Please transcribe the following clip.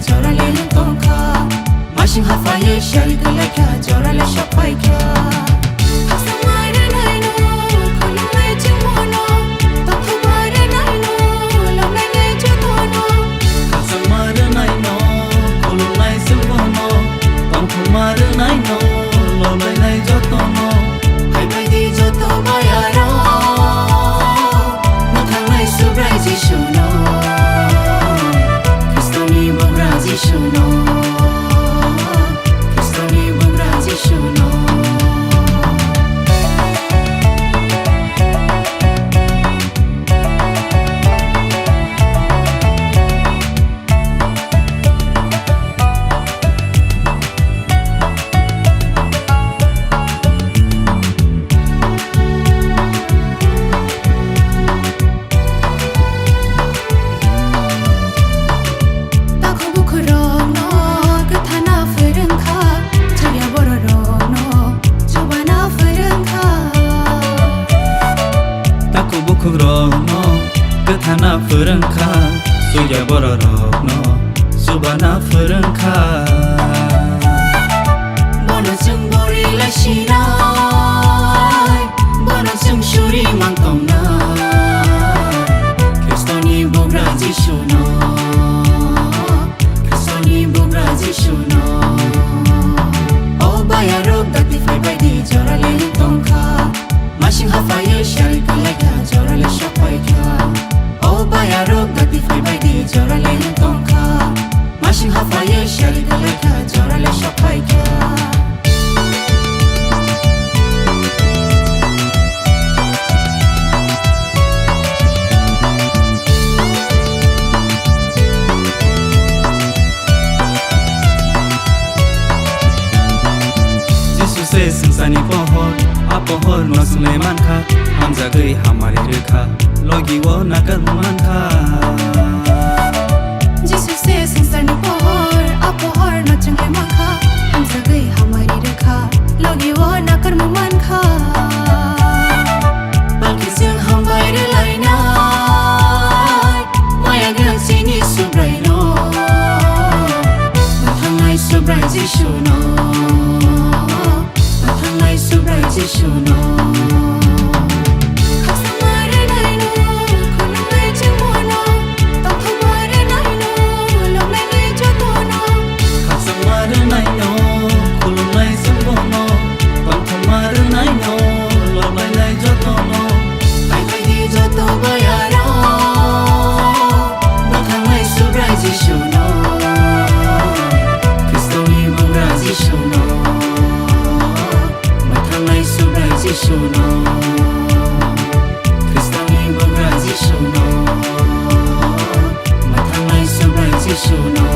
Jora le tong kha Mashing Haphaiywi Siyari Kwlai kha Jora le subrai kha Khakchangma rwnai no Khulumnai chwng bono Tongthokma rwnai no Lamsokh joto no Khakchangma rwnai no Khulumnai chwng bono Tongthokma rwnai no Lamsokh joto no Phaibai joto bayarok Mwthangnai subrai jisuno Khristoni bugra jisuno Khristoni bugra jisuno Takhuk rokno kwthana phwrwng kha Chaya boro rokno chobana phwrwng kha Takhuk bukhuk rokno kwthana phwrwng kha Chaya boro rokno chobana phwrwng kha Bono chwng bori lai sinai Bono chwng shuri Mwthangnai Khristoni bugra jisuno Khristoni bugra jisuno O bayarok dakti Phaibai Jora le tong kha Mashing Haphaiywi Siyari Kwlai kha Jora le subrai kha O bayarok dakti Phaibai Jora le tong kha Mashing Haphaiywi Siyari Kwlai kha Jora le subrai kha Jisuse sengsani pohor apohor nosle mankha hamjagei hamari rekha logi wo nakar mankha Jisuse sengsani pohor apohor nochungle mankha hamjagei hamari rekha logi wo nakar mankha Balki chwng hambai rwnai Maya gansini subrai no Mwthangnai subrai jisuno Mwthangnai subrai jisuno Khakchangma rwnai no Khulumnai chwng bono Tongthokma rwnai no Lamsokh joto no Khakchangma rwnai no Khulumnai chwng bono Tongthokma rwnai no Lamsokh joto no Phaibai joto bayarok Mwthangnai subrai jisuno Khristoni bugra jisuno Mwthangnai subrai jisuno Khristoni bugra jisuno Mwthangnai subrai jisuno